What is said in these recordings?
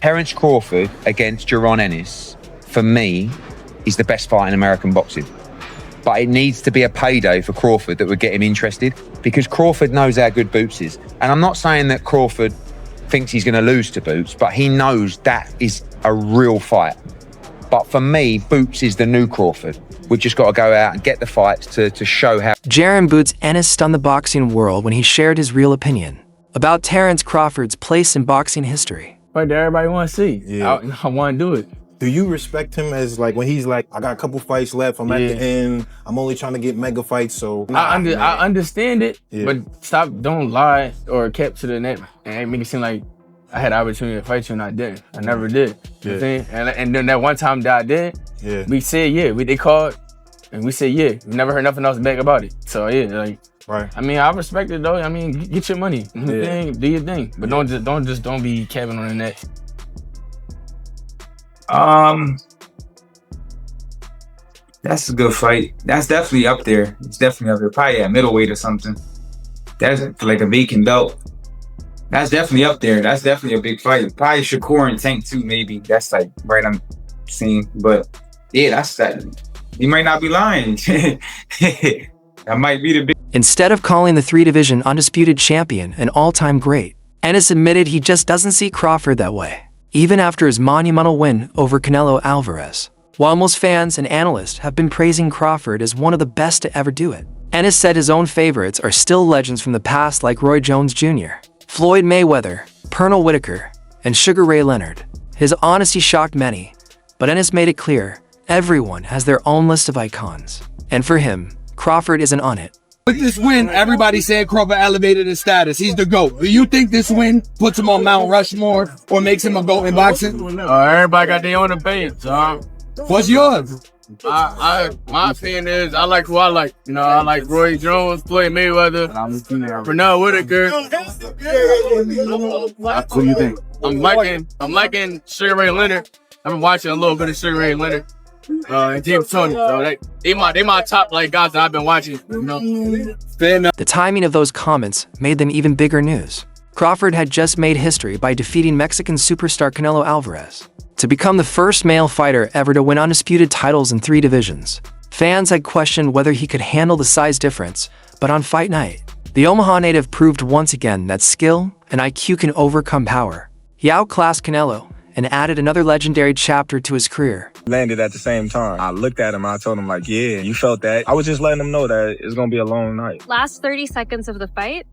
Terence Crawford against Jaron Ennis, for me, is the best fight in American boxing. But it needs to be a payday for Crawford that would get him interested, because Crawford knows how good Boots is. And I'm not saying that Crawford thinks he's going to lose to Boots, but he knows that is a real fight. But for me, Boots is the new Crawford. We've just got to go out and get the fights to show how. Jaron Boots Ennis stunned the boxing world when he shared his real opinion about Terence Crawford's place in boxing history. Fight that everybody want to see. Yeah. I want to do it. Do you respect him as, like, when he's like, I got a couple fights left, I'm at the end, I'm only trying to get mega fights, so... I understand it, but don't lie or kept to the net and make it seem like I had the opportunity to fight you and I didn't. I never did. You know what I'm saying? And then that one time that I did, we said they called and we said we never heard nothing else back about it. So like, right. I mean, I respect it though. I mean, get your money, do your thing, but don't be capping on the net. That's a good fight. That's definitely up there. It's definitely up there. Probably at middleweight or something. That's like a vacant belt. That's definitely up there. That's definitely a big fight. Probably Shakur and Tank too, maybe. That's like right I'm seeing. But yeah, that's that. You might not be lying. That might be the big. Instead of calling the three-division undisputed champion an all-time great, Ennis admitted he just doesn't see Crawford that way, even after his monumental win over Canelo Alvarez. While most fans and analysts have been praising Crawford as one of the best to ever do it, Ennis said his own favorites are still legends from the past like Roy Jones Jr., Floyd Mayweather, Pernell Whitaker, and Sugar Ray Leonard. His honesty shocked many, but Ennis made it clear everyone has their own list of icons, and for him, Crawford isn't on it. With this win, everybody said Crawford elevated his status. He's the GOAT. Do you think this win puts him on Mount Rushmore or makes him a GOAT in boxing? Everybody got their own opinion, so what's yours? My opinion is I like who I like. You know, I like Roy Jones, Floyd Mayweather, Pernell Whitaker. What do you think? I'm liking Sugar Ray Leonard. I've been watching a little bit of Sugar Ray Leonard. And James Tony. So they my top like guys that I've been watching. You know? The timing of those comments made them even bigger news. Crawford had just made history by defeating Mexican superstar Canelo Alvarez to become the first male fighter ever to win undisputed titles in 3 divisions. Fans had questioned whether he could handle the size difference, but on fight night, the Omaha native proved once again that skill and IQ can overcome power. He outclassed Canelo and added another legendary chapter to his career. Landed at the same time. I looked at him, I told him like, yeah, you felt that. I was just letting him know that it's gonna be a long night. Last 30 seconds of the fight,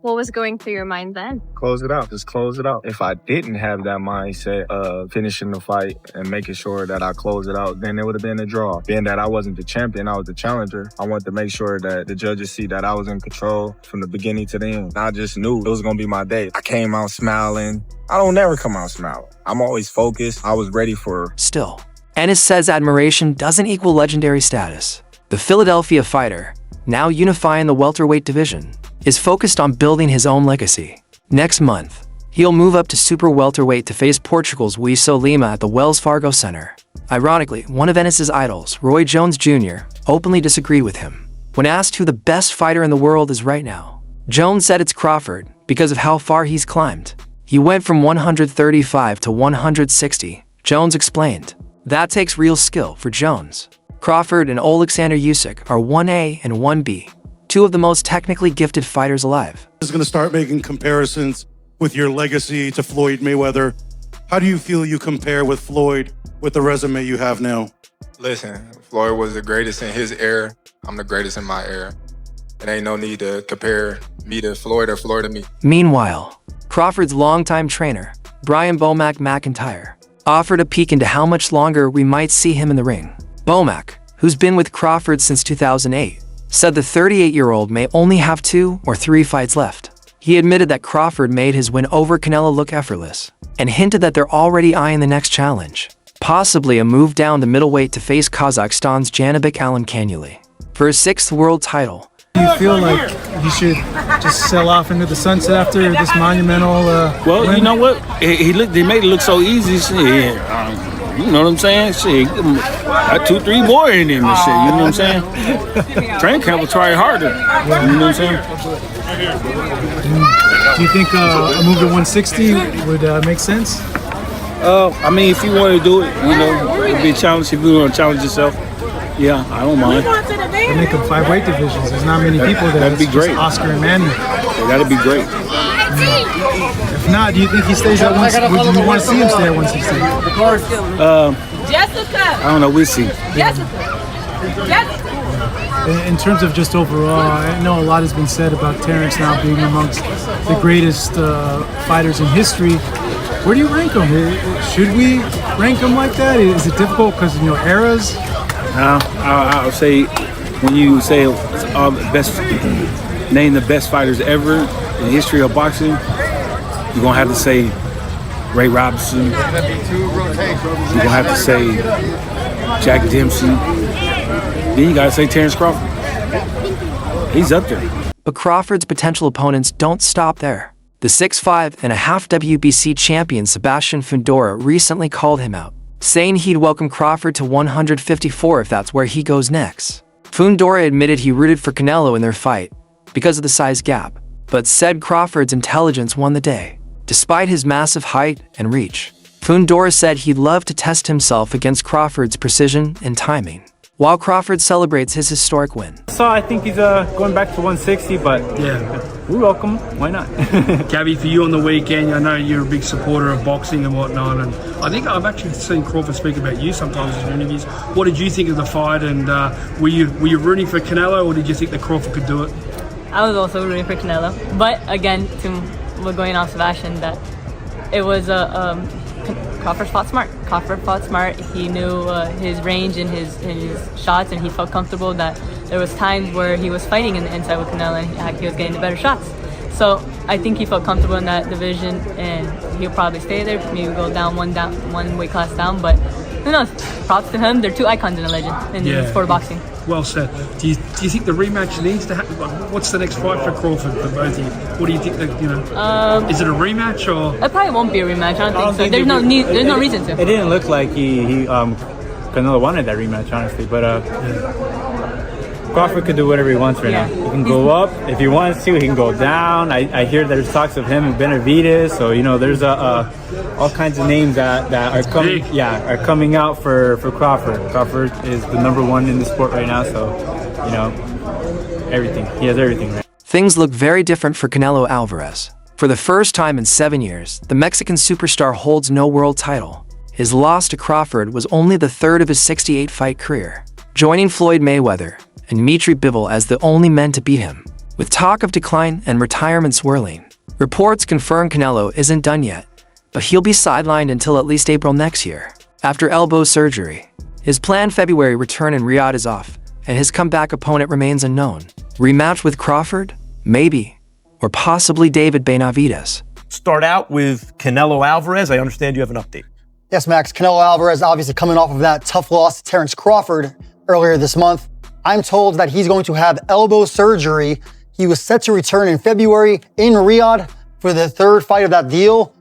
what was going through your mind then? Close it out, just close it out. If I didn't have that mindset of finishing the fight and making sure that I close it out, then it would have been a draw. Being that I wasn't the champion, I was the challenger, I wanted to make sure that the judges see that I was in control from the beginning to the end. I just knew it was gonna be my day. I came out smiling. I don't never come out smiling. I'm always focused. I was ready for... Still, Ennis says admiration doesn't equal legendary status. The Philadelphia fighter, now unifying the welterweight division, is focused on building his own legacy. Next month, he'll move up to super welterweight to face Portugal's Wiso Lima at the Wells Fargo Center. Ironically, one of Ennis's idols, Roy Jones Jr., openly disagreed with him. When asked who the best fighter in the world is right now, Jones said it's Crawford because of how far he's climbed. He went from 135 to 160, Jones explained. That takes real skill for Jones. Crawford and Alexander Usyk are 1A and 1B, 2 of the most technically gifted fighters alive. Is going to start making comparisons with your legacy to Floyd Mayweather. How do you feel you compare with Floyd with the resume you have now? Listen, Floyd was the greatest in his era. I'm the greatest in my era. It ain't no need to compare me to Floyd or Floyd to me. Meanwhile, Crawford's longtime trainer, Brian Bomac McIntyre, offered a peek into how much longer we might see him in the ring. Bomac, who's been with Crawford since 2008, said the 38-year-old may only have 2 or 3 fights left. He admitted that Crawford made his win over Canelo look effortless, and hinted that they're already eyeing the next challenge, possibly a move down to middleweight to face Kazakhstan's Janibek Alimkhanuli for his 6th world title. Do you feel like he should just sell off into the sunset after this monumental Well, win? you know what? They made it look so easy. Shit. You know what I'm saying? Shit, got 2-3 more in him and shit. You know what I'm saying? Train camp will try harder. You know what I'm saying? Do you think a move to 160 would make sense? I mean, if you want to do it, you know, it'd be a challenge. If you want to challenge yourself, yeah, I don't mind. They make them 5 weight divisions. There's not many people there. That'd be great. Oscar and Manny. Yeah, that'd be great. If not, do you think he stays at 160? Would you want to see him stay at 160? Jessica. I don't know. We'll see. In terms of just overall, I know a lot has been said about Terence now being amongst the greatest fighters in history. Where do you rank him? Should we rank him like that? Is it difficult because, you know, eras? I'll say when you say best, name the best fighters ever in the history of boxing, you're gonna have to say Ray Robinson. You're gonna have to say Jack Dempsey. Then you gotta say Terence Crawford. He's up there. But Crawford's potential opponents don't stop there. The 6'5.5" WBC champion Sebastian Fundora recently called him out, saying he'd welcome Crawford to 154 if that's where he goes next. Fundora admitted he rooted for Canelo in their fight because of the size gap, but said Crawford's intelligence won the day, despite his massive height and reach. Fundora said he'd love to test himself against Crawford's precision and timing, while Crawford celebrates his historic win. So I think he's going back to 160, but Yeah. we welcome. Why not? Gabby, for you on the weekend, I know you're a big supporter of boxing and whatnot, and I think I've actually seen Crawford speak about you sometimes in interviews. What did you think of the fight, and were you rooting for Canelo, or did you think that Crawford could do it? I was also rooting for Canelo, but again, to going off Sebastian, that it was Crawford fought smart. Crawford fought smart. He knew his range and his shots, and he felt comfortable that there was times where he was fighting in the inside with Canelo and he was getting the better shots. So I think he felt comfortable in that division, and he'll probably stay there. Maybe go down one weight class down, but who knows? Props to him. They're two icons in the legend in the sport of boxing. Well said. Do you think the rematch needs to happen? What's the next fight for Crawford for both of you? What do you think? That, you know, is it a rematch or? It probably won't be a rematch. I don't think so. There's no reason to. It didn't look like he Canelo wanted that rematch, honestly, but Crawford could do whatever he wants right now. He can go up if he wants to. He can go down. I hear there's talks of him and Benavidez. So you know, there's all kinds of names that are coming. Yeah, are coming out for Crawford. Crawford is the #1 in the sport right now. So you know, everything. He has everything right. Things look very different for Canelo Alvarez. For the first time in 7 years, the Mexican superstar holds no world title. His loss to Crawford was only the third of his 68-fight career, joining Floyd Mayweather and Dmitry Bivol as the only men to beat him. With talk of decline and retirement swirling, reports confirm Canelo isn't done yet, but he'll be sidelined until at least April next year, after elbow surgery. His planned February return in Riyadh is off, and his comeback opponent remains unknown. Rematch with Crawford? Maybe. Or possibly David Benavidez. Start out with Canelo Alvarez. I understand you have an update. Yes, Max. Canelo Alvarez obviously coming off of that tough loss to Terence Crawford earlier this month. I'm told that he's going to have elbow surgery. He was set to return in February in Riyadh for the third fight of that deal.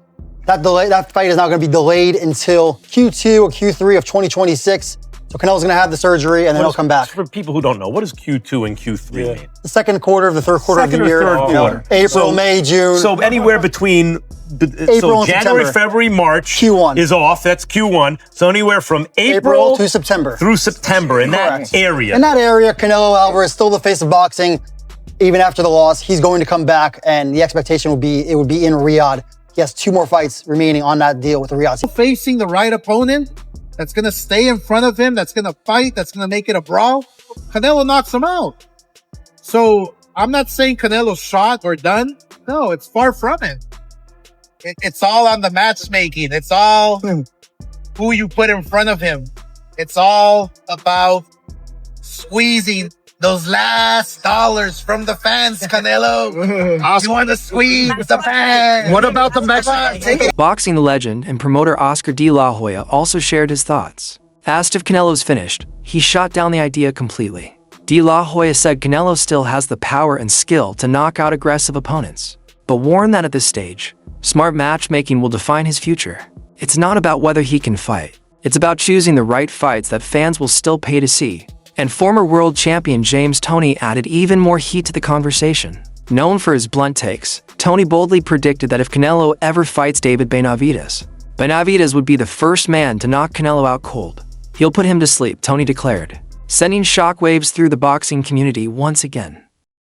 That fight is now going to be delayed until Q2 or Q3 of 2026. So Canelo's going to have the surgery and then he'll come back. For people who don't know, what does Q2 and Q3 mean? The second quarter of the third quarter of the year. Third quarter. April, May, June. So anywhere between April so January, February, March Q1 is off. That's Q1. So anywhere from April to September. Through September in that area. In that area, Canelo Alvarez still the face of boxing. Even after the loss, he's going to come back, and the expectation would be it would be in Riyadh. He has 2 more fights remaining on that deal with Riyadh. Facing the right opponent that's going to stay in front of him, that's going to fight, that's going to make it a brawl, Canelo knocks him out. So I'm not saying Canelo's shot or done. No, it's far from it. It's all on the matchmaking. It's all who you put in front of him. It's all about squeezing those last dollars from the fans, Canelo. You want to squeeze the fans. What about the Mexican? Boxing legend and promoter Oscar De La Hoya also shared his thoughts. Asked if Canelo's finished, he shot down the idea completely. De La Hoya said Canelo still has the power and skill to knock out aggressive opponents, but warned that at this stage, smart matchmaking will define his future. It's not about whether he can fight. It's about choosing the right fights that fans will still pay to see. And former world champion James Toney added even more heat to the conversation. Known for his blunt takes, Toney boldly predicted that if Canelo ever fights David Benavidez, Benavidez would be the first man to knock Canelo out cold. He'll put him to sleep, Tony declared, sending shockwaves through the boxing community once again.